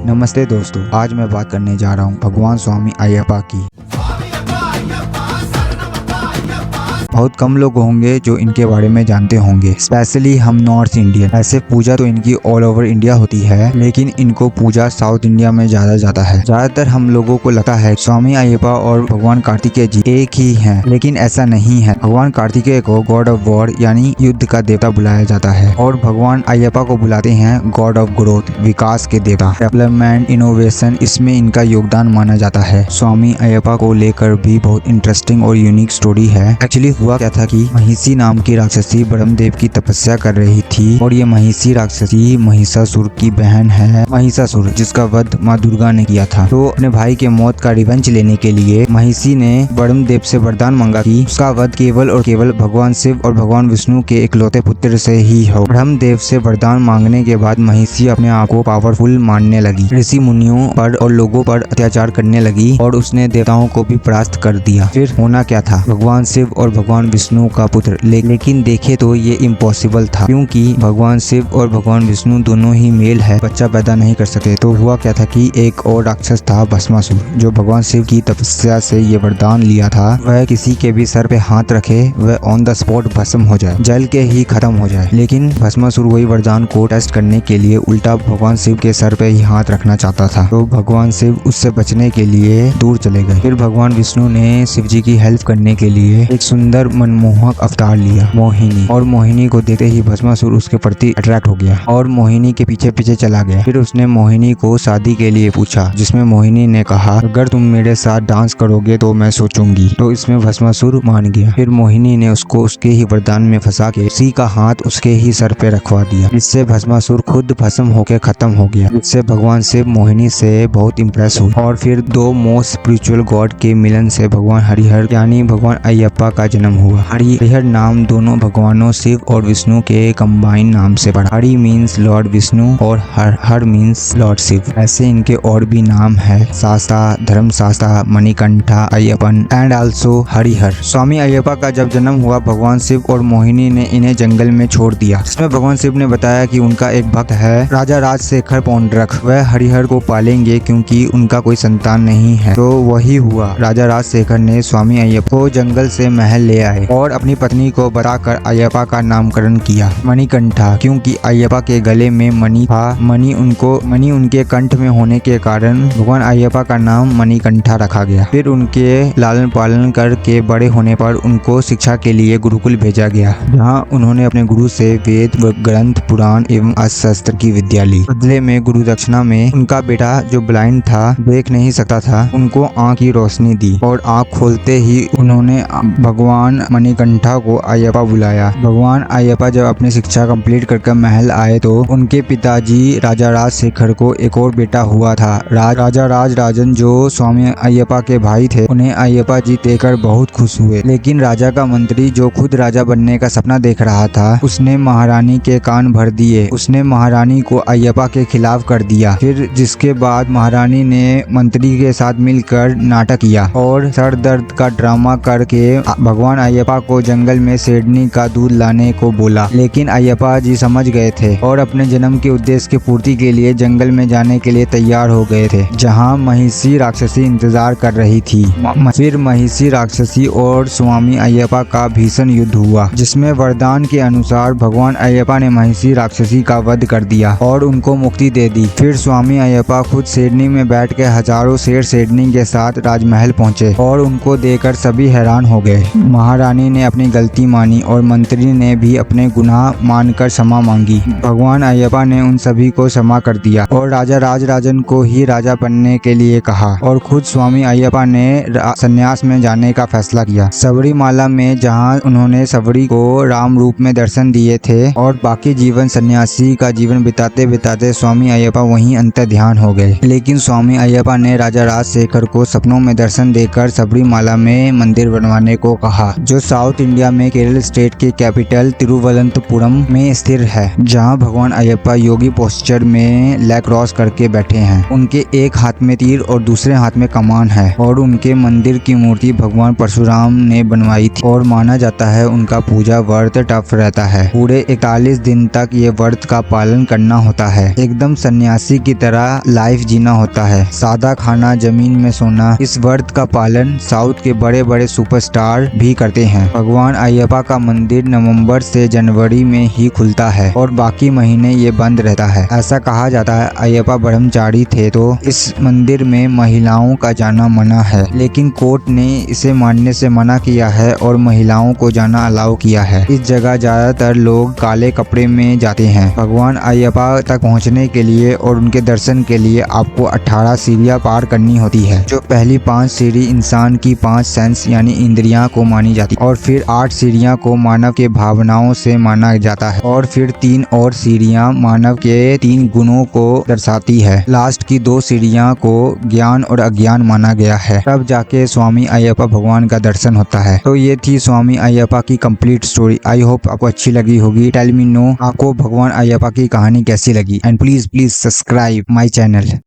नमस्ते दोस्तों, आज मैं बात करने जा रहा हूँ भगवान स्वामी अयप्पा की। बहुत कम लोग होंगे जो इनके बारे में जानते होंगे, स्पेशली हम नॉर्थ इंडियन। ऐसे पूजा तो इनकी ऑल ओवर इंडिया होती है, लेकिन इनको पूजा साउथ इंडिया में ज्यादा जाता है। ज्यादातर हम लोगों को लगता है स्वामी अयप्पा और भगवान कार्तिकेय जी एक ही हैं, लेकिन ऐसा नहीं है। भगवान कार्तिकेय को गॉड ऑफ वॉर यानी युद्ध का देवता बुलाया जाता है और भगवान अयप्पा को बुलाते हैं गॉड ऑफ ग्रोथ, विकास के देवता, डेवलपमेंट, इनोवेशन, इसमें इनका योगदान माना जाता है। स्वामी अयप्पा को लेकर भी बहुत इंटरेस्टिंग और यूनिक स्टोरी है। एक्चुअली हुआ क्या था कि महिषी नाम की राक्षसी ब्रह्मदेव की तपस्या कर रही थी और ये महिषी राक्षसी महिषासुर की बहन है। महिषासुर जिसका वध माँ दुर्गा ने किया था। तो अपने भाई के मौत का रिवेंज लेने के लिए महिषी ने ब्रह्मदेव से वरदान मांगा कि उसका वध केवल और केवल भगवान शिव और भगवान विष्णु के इकलौते पुत्र से ही हो। ब्रह्मदेव से वरदान मांगने के बाद महिषी अपने आप को पावरफुल मानने लगी, ऋषि मुनियों पर और लोगों पर अत्याचार करने लगी और उसने देवताओं को भी परास्त कर दिया। फिर होना क्या था, भगवान शिव और भगवान विष्णु का पुत्र। लेकिन देखे तो ये इम्पॉसिबल था, क्योंकि भगवान शिव और भगवान विष्णु दोनों ही मेल है, बच्चा पैदा नहीं कर सके। तो हुआ क्या था कि एक और राक्षस था भस्मासुर, जो भगवान शिव की तपस्या से ये वरदान लिया था वह किसी के भी सर पे हाथ रखे वह ऑन द स्पॉट भस्म हो जाए, जल के ही खत्म हो जाए। लेकिन भस्मासुर वही वरदान को टेस्ट करने के लिए उल्टा भगवान शिव के सर पे ही हाथ रखना चाहता था। तो भगवान शिव उससे बचने के लिए दूर चले गए। फिर भगवान विष्णु ने शिव जी की हेल्प करने के लिए एक सुंदर मनमोहक अवतार लिया, मोहिनी। और मोहिनी को देखते ही भस्मासुर उसके प्रति अट्रैक्ट हो गया और मोहिनी के पीछे पीछे चला गया। फिर उसने मोहिनी को शादी के लिए पूछा, जिसमें मोहिनी ने कहा अगर तुम मेरे साथ डांस करोगे तो मैं सोचूंगी। तो इसमें भस्मासुर मान गया। फिर मोहिनी ने उसको उसके ही वरदान में फंसा के उसी का हाथ उसके ही सर पे रखवा दिया। इससे भस्मासुर खुद भस्म होकर खत्म हो गया। इससे भगवान शिव मोहिनी से बहुत इम्प्रेस हुए और फिर दो मोस्ट स्पिरिचुअल गॉड के मिलन से भगवान हरिहर यानी भगवान अयप्पा का जन्म हुआ। हरिहर नाम दोनों भगवानों शिव और विष्णु के कंबाइन नाम से पड़ा। हरि मीन्स लॉर्ड विष्णु और हर मीन्स लॉर्ड शिव। ऐसे इनके और भी नाम है, शास्ता, धर्मशास्ता, मणिकंठा, अय्यपन एंड आल्सो हरिहर। स्वामी अयप्पा का जब जन्म हुआ भगवान शिव और मोहिनी ने इन्हें जंगल में छोड़ दिया। इसमें भगवान शिव ने बताया कि उनका एक भक्त है राजा राजशेखर पौंड्रक, वह हरिहर को पालेंगे क्योंकि उनका कोई संतान नहीं है। तो वही हुआ, राजा राजशेखर ने स्वामी अयप्पा को जंगल से महल ले आए और अपनी पत्नी को बताकर अयप्पा का नामकरण किया मणिकंठा, क्योंकि अयप्पा के गले में मणि था। मणि उनके कंठ में होने के कारण भगवान अयप्पा का नाम मणिकंठा रखा गया। फिर उनके लालन पालन करके बड़े होने पर उनको शिक्षा के लिए गुरुकुल भेजा गया, जहाँ उन्होंने अपने गुरु से वेद, ग्रंथ, पुराण एवं अस्त्र की विद्या ली। बदले में गुरु दक्षिणा में उनका बेटा जो ब्लाइंड था, देख नहीं सकता था, उनको आँख की रोशनी दी और आँख खोलते ही उन्होंने भगवान मणिकंठा को अयप्पा बुलाया। भगवान अयप्पा जब अपनी शिक्षा कंप्लीट करके महल आए तो उनके पिताजी राजा राजशेखर को एक और बेटा हुआ था, राजा राजराजन, जो स्वामी अयप्पा के भाई थे। उन्हें अयप्पा जी देखकर बहुत खुश हुए, लेकिन राजा का मंत्री जो खुद राजा बनने का सपना देख रहा था, उसने महारानी के कान भर दिए। उसने महारानी को अयप्पा के खिलाफ कर दिया। फिर जिसके बाद महारानी ने मंत्री के साथ मिलकर नाटक किया और सर दर्द का ड्रामा करके भगवान अयप्पा को जंगल में शेरनी का दूध लाने को बोला। लेकिन अयप्पा जी समझ गए थे और अपने जन्म के उद्देश्य की पूर्ति के लिए जंगल में जाने के लिए तैयार हो गए थे, जहां महिषी राक्षसी इंतजार कर रही थी। फिर महिषी राक्षसी और स्वामी अयप्पा का भीषण युद्ध हुआ, जिसमें वरदान के अनुसार भगवान अयप्पा ने महिषी राक्षसी का वध कर दिया और उनको मुक्ति दे दी। फिर स्वामी अयप्पा खुद शेरनी में बैठ के हजारों शेर शेरनी के साथ राजमहल पहुंचे और उनको देखकर सभी हैरान हो गए। महारानी ने अपनी गलती मानी और मंत्री ने भी अपने गुनाह मानकर क्षमा मांगी। भगवान अयप्पा ने उन सभी को क्षमा कर दिया और राजा राजराजन को ही राजा बनने के लिए कहा और खुद स्वामी अयप्पा ने संन्यास में जाने का फैसला किया। सबरीमाला में जहां उन्होंने सबरी को राम रूप में दर्शन दिए थे और बाकी जीवन सन्यासी का जीवन बिताते बिताते स्वामी अयप्पा वहीं अंतर्ध्यान हो गए। लेकिन स्वामी अयप्पा ने राजा राजशेखर को सपनों में दर्शन देकर सबरीमाला में मंदिर बनवाने को कहा। जो साउथ इंडिया में केरल स्टेट के कैपिटल तिरुवनंतपुरम में स्थिर है, जहां भगवान अयप्पा योगी पोस्चर में लेग क्रॉस करके बैठे हैं। उनके एक हाथ में तीर और दूसरे हाथ में कमान है और उनके मंदिर की मूर्ति भगवान परशुराम ने बनवाई थी और माना जाता है उनका पूजा व्रत टफ रहता है। पूरे 41 दिन तक ये व्रत का पालन करना होता है। एकदम सन्यासी की तरह लाइफ जीना होता है, सादा खाना, जमीन में सोना। इस व्रत का पालन साउथ के बड़े बड़े सुपरस्टार भी करते हैं। भगवान अयप्पा का मंदिर नवंबर से जनवरी में ही खुलता है और बाकी महीने ये बंद रहता है। ऐसा कहा जाता है अयप्पा ब्रह्मचारी थे तो इस मंदिर में महिलाओं का जाना मना है, लेकिन कोर्ट ने इसे मानने से मना किया है और महिलाओं को जाना अलाउ किया है। इस जगह ज्यादातर लोग काले कपड़े में जाते हैं। भगवान अयप्पा तक पहुंचने के लिए और उनके दर्शन के लिए आपको 18 सीढ़ियां पार करनी होती है। जो पहली 5 सीढ़ी इंसान की 5 सेंस यानी इंद्रियां को मानी जाती है और फिर 8 सीढ़ियां को मानव के भावनाओं से माना जाता है और फिर 3 और सीढ़ियां मानव के 3 गुणों को दर्शाती है। लास्ट की 2 सीढ़ियां को ज्ञान और अज्ञान माना गया है। तब जाके स्वामी अयप्पा भगवान का दर्शन होता है। तो ये थी स्वामी अयप्पा की कंप्लीट स्टोरी। आई होप आपको अच्छी लगी होगी। टेल मी नो आपको भगवान अयप्पा की कहानी कैसी लगी and please subscribe my channel.